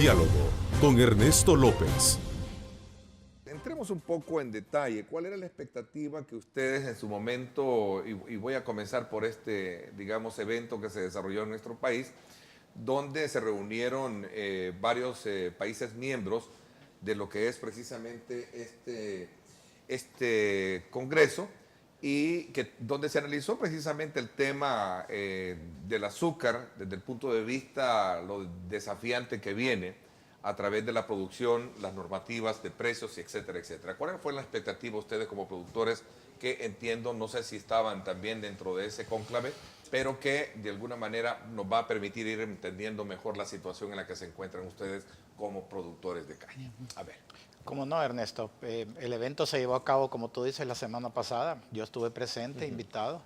Diálogo con Ernesto López. Entremos un poco en detalle. ¿Cuál era la expectativa que ustedes en su momento, y voy a comenzar por este, digamos, evento que se desarrolló en nuestro país, donde se reunieron varios países miembros de lo que es precisamente este congreso, y donde se analizó precisamente el tema del azúcar desde el punto de vista lo desafiante que viene a través de la producción, las normativas de precios, etcétera, etcétera. ¿Cuál fue la expectativa de ustedes como productores que entiendo, no sé si estaban también dentro de ese cónclave, pero que de alguna manera nos va a permitir ir entendiendo mejor la situación en la que se encuentran ustedes como productores de caña? A ver. Como no, Ernesto. El evento se llevó a cabo, como tú dices, la semana pasada. Yo estuve presente, invitado.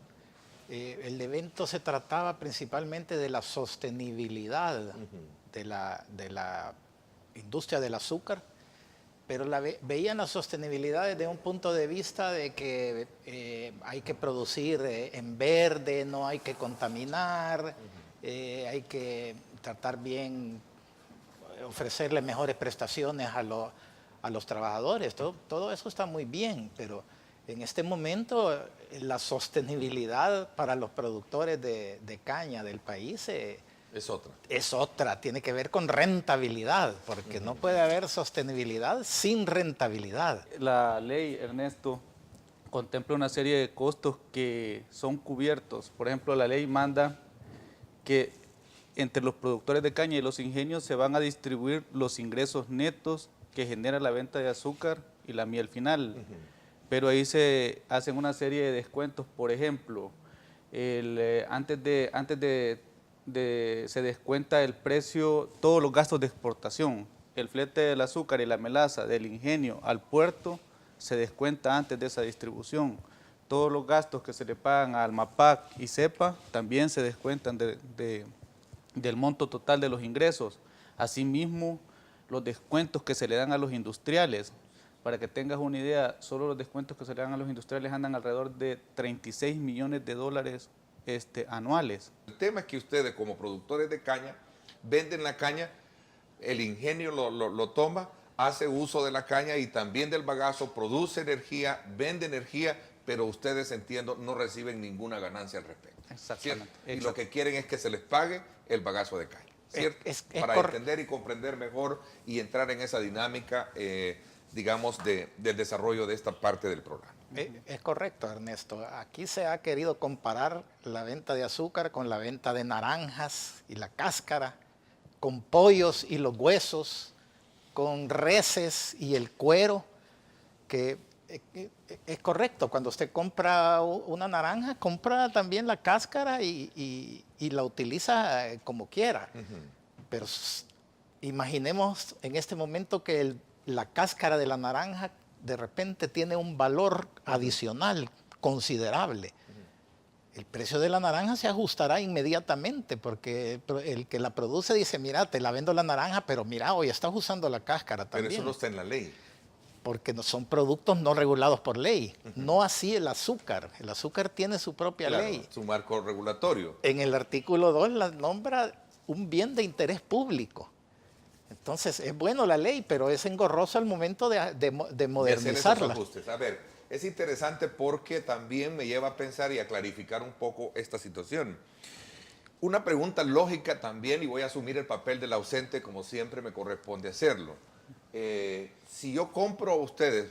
El evento se trataba principalmente de la sostenibilidad de la industria del azúcar, pero veían la sostenibilidad desde un punto de vista de que hay que producir en verde, no hay que contaminar, hay que tratar bien, ofrecerle mejores prestaciones a los trabajadores. Todo eso está muy bien, pero en este momento la sostenibilidad para los productores de caña del país es otra, tiene que ver con rentabilidad, porque no puede haber sostenibilidad sin rentabilidad. La ley, Ernesto, contempla una serie de costos que son cubiertos. Por ejemplo, la ley manda que entre los productores de caña y los ingenios se van a distribuir los ingresos netos que genera la venta de azúcar y la miel final. Pero ahí se hacen una serie de descuentos. Por ejemplo, se descuenta el precio, todos los gastos de exportación. El flete del azúcar y la melaza del ingenio al puerto se descuenta antes de esa distribución. Todos los gastos que se le pagan a Almapac y CEPA también se descuentan del monto total de los ingresos. Asimismo, los descuentos que se le dan a los industriales. Para que tengas una idea, solo los descuentos que se le dan a los industriales andan alrededor de 36 millones de dólares anuales. El tema es que ustedes como productores de caña venden la caña, el ingenio lo toma, hace uso de la caña y también del bagazo, produce energía, vende energía, pero ustedes, entiendo, no reciben ninguna ganancia al respecto. Exactamente. Y lo que quieren es que se les pague el bagazo de caña, ¿cierto? Para entender y comprender mejor y entrar en esa dinámica, digamos, del desarrollo de esta parte del programa. Es correcto, Ernesto. Aquí se ha querido comparar la venta de azúcar con la venta de naranjas y la cáscara, con pollos y los huesos, con reses y el cuero, que es correcto. Cuando usted compra una naranja, compra también la cáscara y la utiliza como quiera. Pero imaginemos en este momento que la cáscara de la naranja de repente tiene un valor adicional considerable. El precio de la naranja se ajustará inmediatamente porque el que la produce dice, mira, te la vendo la naranja, pero mira, hoy estás usando la cáscara también. Pero eso no está en la ley. Porque no son productos no regulados por ley. No así el azúcar. El azúcar tiene su propia ley. Su marco regulatorio. En el artículo 2 la nombra un bien de interés público. Entonces, es bueno la ley, pero es engorroso al momento de modernizarla. A ver, es interesante porque también me lleva a pensar y a clarificar un poco esta situación. Una pregunta lógica también, y voy a asumir el papel del ausente como siempre me corresponde hacerlo. Si yo compro a ustedes,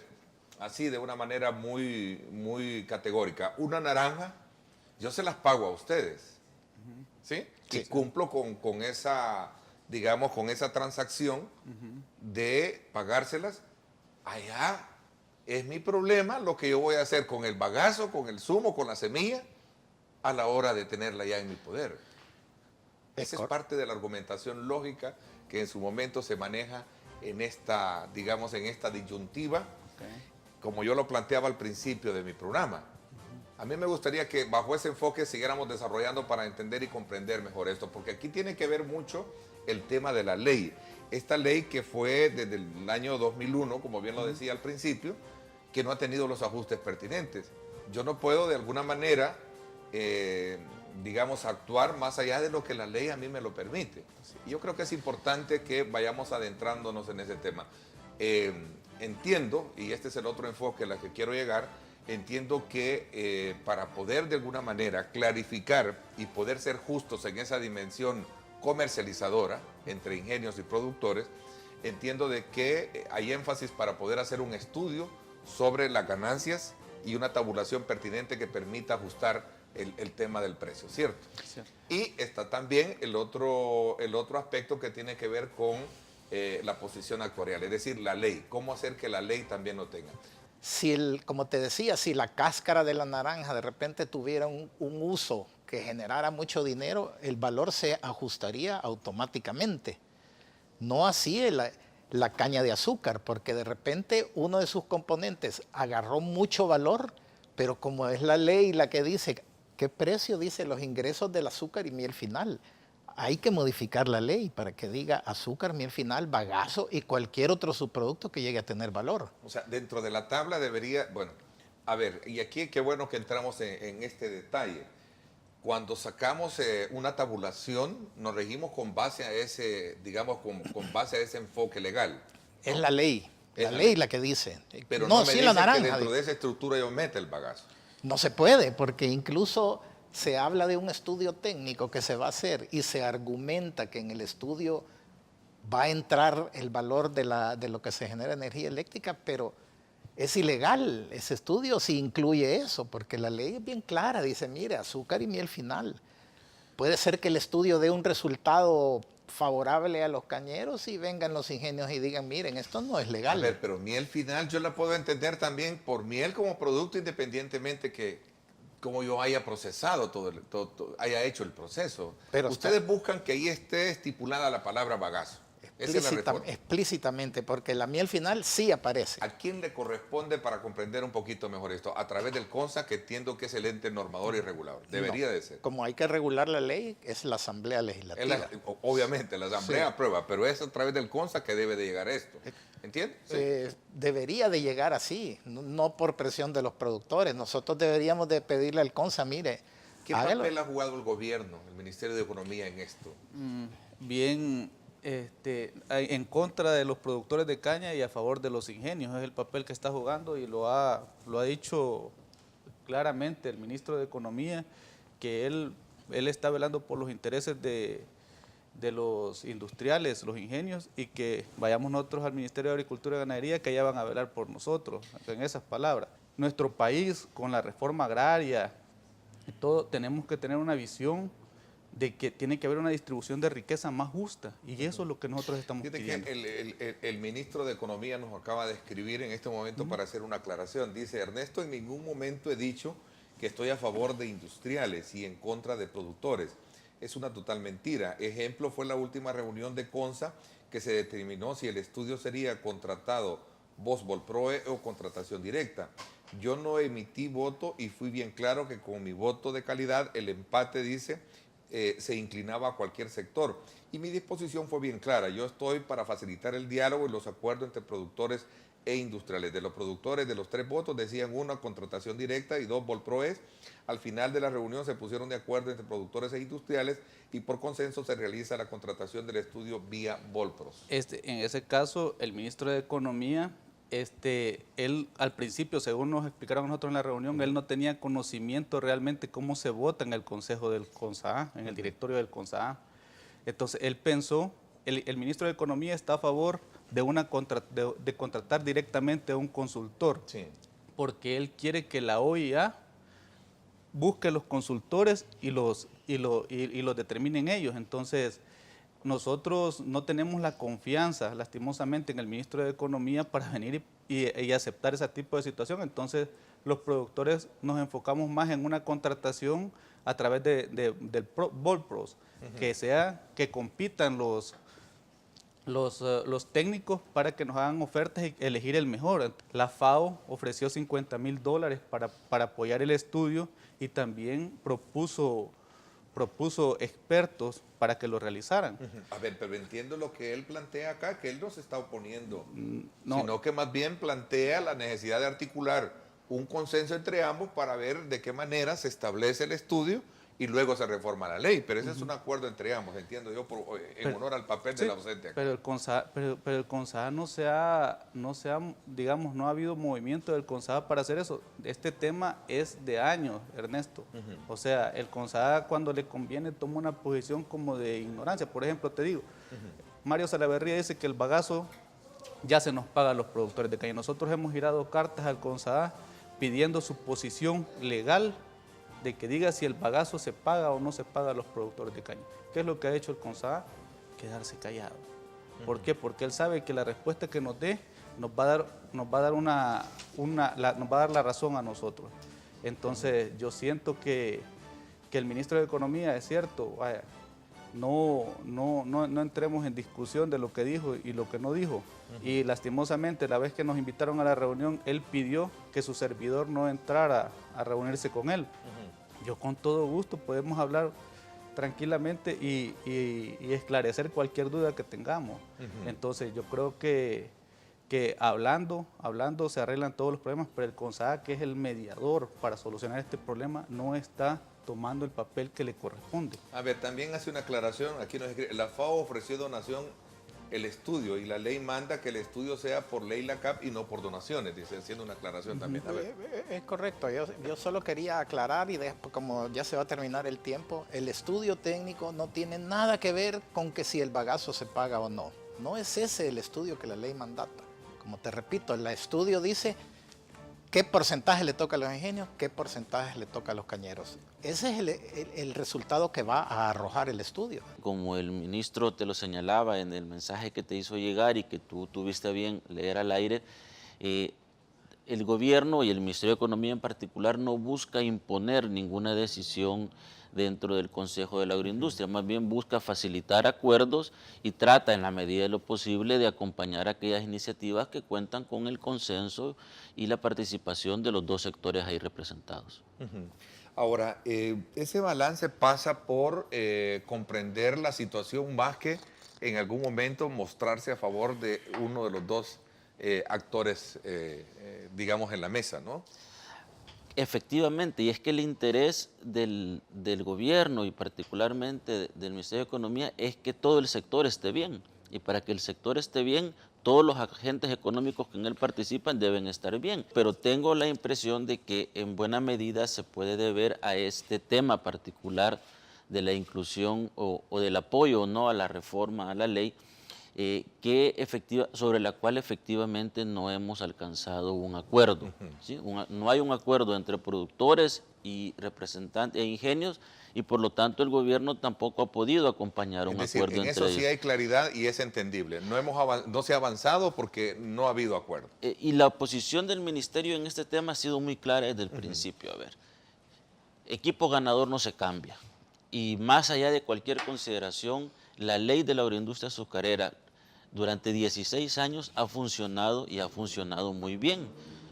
así de una manera muy categórica, una naranja, yo se las pago a ustedes, ¿sí? Sí. Y cumplo con esa, digamos, con esa transacción de pagárselas. Allá es mi problema lo que yo voy a hacer con el bagazo, con el zumo, con la semilla, a la hora de tenerla ya en mi poder. Esa es parte de la argumentación lógica que en su momento se maneja en esta, digamos, en esta disyuntiva, como yo lo planteaba al principio de mi programa. A mí me gustaría que bajo ese enfoque siguiéramos desarrollando para entender y comprender mejor esto, porque aquí tiene que ver mucho el tema de la ley. Esta ley que fue desde el año 2001, como bien lo decía al principio, que no ha tenido los ajustes pertinentes. Yo no puedo de alguna manera digamos, actuar más allá de lo que la ley a mí me lo permite. Y yo creo que es importante que vayamos adentrándonos en ese tema. Entiendo, y este es el otro enfoque al que quiero llegar, entiendo que para poder de alguna manera clarificar y poder ser justos en esa dimensión comercializadora entre ingenios y productores, entiendo de que hay énfasis para poder hacer un estudio sobre las ganancias y una tabulación pertinente que permita ajustar el tema del precio, ¿cierto? Cierto. Y está también el otro aspecto que tiene que ver con la posición actuarial, es decir, la ley, cómo hacer que la ley también lo tenga. Si como te decía, si la cáscara de la naranja de repente tuviera un uso que generara mucho dinero, el valor se ajustaría automáticamente. No así la caña de azúcar, porque de repente uno de sus componentes agarró mucho valor, pero como es la ley la que dice qué precio dice los ingresos del azúcar y miel final, hay que modificar la ley para que diga azúcar, miel final, bagazo y cualquier otro subproducto que llegue a tener valor. O sea, dentro de la tabla debería, bueno, a ver, y aquí qué bueno que entramos en este detalle. Cuando sacamos una tabulación, nos regimos con base a ese, digamos, con base a ese enfoque legal. Es la ley, Es la la ley ley. la que dice. Pero no, no me sí dicen la que naranja. dentro de esa estructura yo mete el bagazo. No se puede, porque incluso se habla de un estudio técnico que se va a hacer y se argumenta que en el estudio va a entrar el valor de lo que se genera energía eléctrica, pero es ilegal ese estudio si incluye eso, porque la ley es bien clara, dice, mire, azúcar y miel final. Puede ser que el estudio dé un resultado favorable a los cañeros y vengan los ingenios y digan, miren, esto no es legal. A ver, pero miel final yo la puedo entender también por miel como producto independientemente que como yo haya procesado haya hecho el proceso. Pero ustedes buscan que ahí esté estipulada la palabra bagazo. Esa es la reforma. Explícitamente, porque la miel final sí aparece. ¿A quién le corresponde para comprender un poquito mejor esto? A través del CONSA, que entiendo que es el ente normador y regulador. Debería No. de ser. Como hay que regular la ley, es la Asamblea Legislativa. Obviamente, la Asamblea Sí. aprueba, pero es a través del CONSA que debe de llegar esto. ¿Entiendes? Sí. Debería de llegar así, no por presión de los productores. Nosotros deberíamos de pedirle al CONSA, mire, ¿Qué hágalo. papel ha jugado el gobierno, el Ministerio de Economía en esto? Bien, en contra de los productores de caña y a favor de los ingenios, es el papel que está jugando y lo ha dicho claramente el ministro de Economía, que él está velando por los intereses de los industriales, los ingenios, y que vayamos nosotros al Ministerio de Agricultura y Ganadería, que allá van a velar por nosotros, en esas palabras. Nuestro país, con la reforma agraria y todo, tenemos que tener una visión de que tiene que haber una distribución de riqueza más justa, y eso es lo que nosotros estamos Fíjate pidiendo. que el ministro de Economía nos acaba de escribir en este momento para hacer una aclaración. Dice, Ernesto, en ningún momento he dicho que estoy a favor de industriales y en contra de productores. Es una total mentira. Ejemplo fue la última reunión de CONSA que se determinó si el estudio sería contratado Voz-Volproe o contratación directa. Yo no emití voto y fui bien claro que con mi voto de calidad el empate, dice, se inclinaba a cualquier sector. Y mi disposición fue bien clara. Yo estoy para facilitar el diálogo y los acuerdos entre productores e industriales. De los productores, de los 3 votos, decían 1 contratación directa y 2 Volproes. Al final de la reunión se pusieron de acuerdo entre productores e industriales y por consenso se realiza la contratación del estudio vía Volpros. En ese caso, el ministro de Economía, él al principio, según nos explicaron nosotros en la reunión, él no tenía conocimiento realmente cómo se vota en el consejo del CONSA, en el directorio del CONSA. Entonces, él pensó, el ministro de Economía está a favor de contratar directamente a un consultor, Sí. porque él quiere que la OIA busque los consultores y los determinen ellos. Entonces, nosotros no tenemos la confianza, lastimosamente, en el ministro de Economía para venir y aceptar ese tipo de situación. Entonces, los productores nos enfocamos más en una contratación a través del Volpros, que compitan los técnicos para que nos hagan ofertas y elegir el mejor. La FAO ofreció $50,000 para apoyar el estudio y también propuso expertos para que lo realizaran. A ver, pero entiendo lo que él plantea acá, que él no se está oponiendo, no. sino que más bien plantea la necesidad de articular un consenso entre ambos para ver de qué manera se establece el estudio y luego se reforma la ley. Pero ese es un acuerdo entre ambos, entiendo yo, en honor al papel del ausente. Pero el CONSAA digamos, no ha habido movimiento del CONSAA para hacer eso. Este tema es de años, Ernesto. O sea, el CONSAA cuando le conviene toma una posición como de ignorancia. Por ejemplo, te digo, Mario Salaverría dice que el bagazo ya se nos paga a los productores de caña. Nosotros hemos girado cartas al CONSAA pidiendo su posición legal de que diga si el bagazo se paga o no se paga a los productores de caña. ¿Qué es lo que ha hecho el CONSAA? Quedarse callado. ¿Por qué? Porque él sabe que la respuesta que nos dé nos va a dar la razón a nosotros. Entonces yo siento que el ministro de Economía, es cierto, vaya, no entremos en discusión de lo que dijo y lo que no dijo. Y lastimosamente, la vez que nos invitaron a la reunión, él pidió que su servidor no entrara a reunirse con él. Yo con todo gusto podemos hablar tranquilamente y esclarecer cualquier duda que tengamos. Entonces yo creo que hablando se arreglan todos los problemas, pero el CONSAA, que es el mediador para solucionar este problema, no está tomando el papel que le corresponde. A ver, también hace una aclaración, aquí nos escribe, la FAO ofreció donación el estudio y la ley manda que el estudio sea por ley la CAP y no por donaciones, dice, haciendo una aclaración también. A ver. Es correcto, yo solo quería aclarar y como ya se va a terminar el tiempo, el estudio técnico no tiene nada que ver con que si el bagazo se paga o no. No es ese el estudio que la ley mandata. Como te repito, el estudio dice qué porcentaje le toca a los ingenios, qué porcentaje le toca a los cañeros. Ese es el resultado que va a arrojar el estudio. Como el ministro te lo señalaba en el mensaje que te hizo llegar y que tú tuviste a bien leer al aire, el gobierno y el Ministerio de Economía en particular no busca imponer ninguna decisión dentro del Consejo de la Agroindustria, más bien busca facilitar acuerdos y trata en la medida de lo posible de acompañar aquellas iniciativas que cuentan con el consenso y la participación de los dos sectores ahí representados. Ahora, ese balance pasa por comprender la situación más que en algún momento mostrarse a favor de uno de los dos actores, digamos, en la mesa, ¿no? Efectivamente, y es que el interés del gobierno y particularmente del Ministerio de Economía es que todo el sector esté bien. Y para que el sector esté bien, todos los agentes económicos que en él participan deben estar bien. Pero tengo la impresión de que en buena medida se puede deber a este tema particular de la inclusión o del apoyo o no a la reforma a la ley, sobre la cual efectivamente no hemos alcanzado un acuerdo. ¿Sí? No hay un acuerdo entre productores y representantes e ingenios y por lo tanto el gobierno tampoco ha podido acompañar un acuerdo entre ellos. En eso sí hay claridad y es entendible. No se ha avanzado porque no ha habido acuerdo. Y la posición del ministerio en este tema ha sido muy clara desde el principio. A ver, equipo ganador no se cambia y más allá de cualquier consideración, la ley de la agroindustria azucarera durante 16 años ha funcionado y ha funcionado muy bien.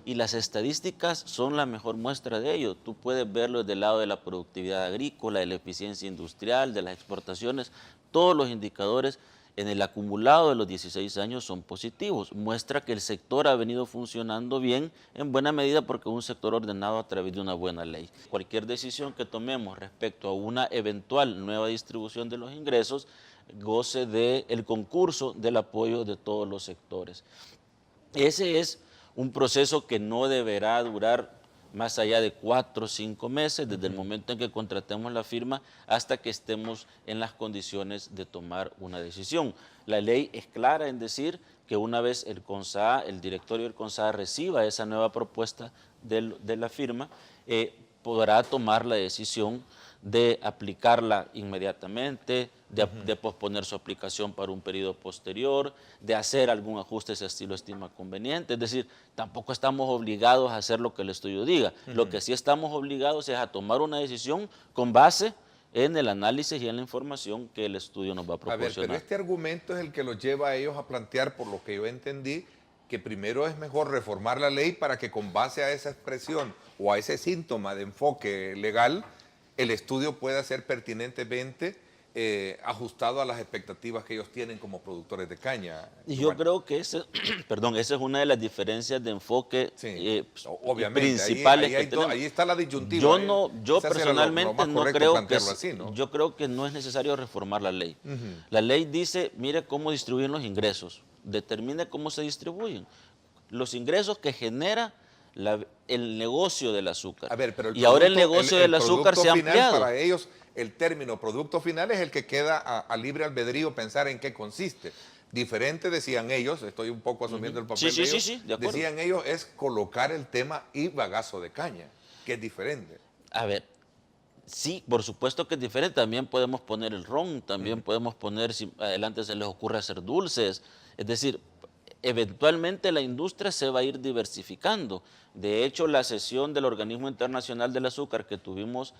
Y las estadísticas son la mejor muestra de ello. Tú puedes verlo desde el lado de la productividad agrícola, de la eficiencia industrial, de las exportaciones. Todos los indicadores en el acumulado de los 16 años son positivos. Muestra que el sector ha venido funcionando bien en buena medida porque es un sector ordenado a través de una buena ley. Cualquier decisión que tomemos respecto a una eventual nueva distribución de los ingresos goce del concurso del apoyo de todos los sectores. Ese es un proceso que no deberá durar más allá de 4 o 5 meses, desde el momento en que contratemos la firma hasta que estemos en las condiciones de tomar una decisión. La ley es clara en decir que una vez el CONSAA, el directorio del CONSAA reciba esa nueva propuesta de la firma, podrá tomar la decisión de aplicarla inmediatamente, de posponer su aplicación para un periodo posterior, de hacer algún ajuste si así lo estima conveniente. Es decir, tampoco estamos obligados a hacer lo que el estudio diga. Lo que sí estamos obligados es a tomar una decisión con base en el análisis y en la información que el estudio nos va a proporcionar. A ver, pero este argumento es el que los lleva a ellos a plantear, por lo que yo entendí, que primero es mejor reformar la ley para que con base a esa expresión o a ese síntoma de enfoque legal, el estudio pueda ser pertinentemente ajustado a las expectativas que ellos tienen como productores de caña. Y yo creo que perdón, esa es una de las diferencias de enfoque Sí, obviamente, principales ahí que tenemos. ahí está la disyuntiva. Yo Ese era personalmente lo más no correcto creo plantearlo así, ¿no? yo creo que no es necesario reformar la ley. La ley dice, mire cómo distribuyen los ingresos, determine cómo se distribuyen. Los ingresos que genera el negocio del azúcar. A ver, pero y ahora el negocio del azúcar se ha final, ampliado. para ellos, el término producto final es el que queda a libre albedrío pensar en qué consiste. Diferente, decían ellos, estoy un poco asumiendo el papel Sí, de ellos, sí, de acuerdo. decían ellos, es colocar el tema y bagazo de caña, que es diferente. A ver, sí, por supuesto que es diferente. También podemos poner el ron, también podemos poner, si adelante se les ocurre hacer dulces. Es decir, eventualmente la industria se va a ir diversificando. De hecho, la sesión del Organismo Internacional del Azúcar que tuvimos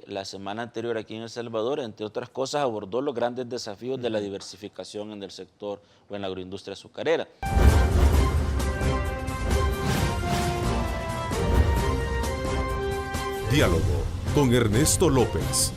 la semana anterior aquí en El Salvador, entre otras cosas, abordó los grandes desafíos de la diversificación en el sector o en la agroindustria azucarera. Diálogo con Ernesto López.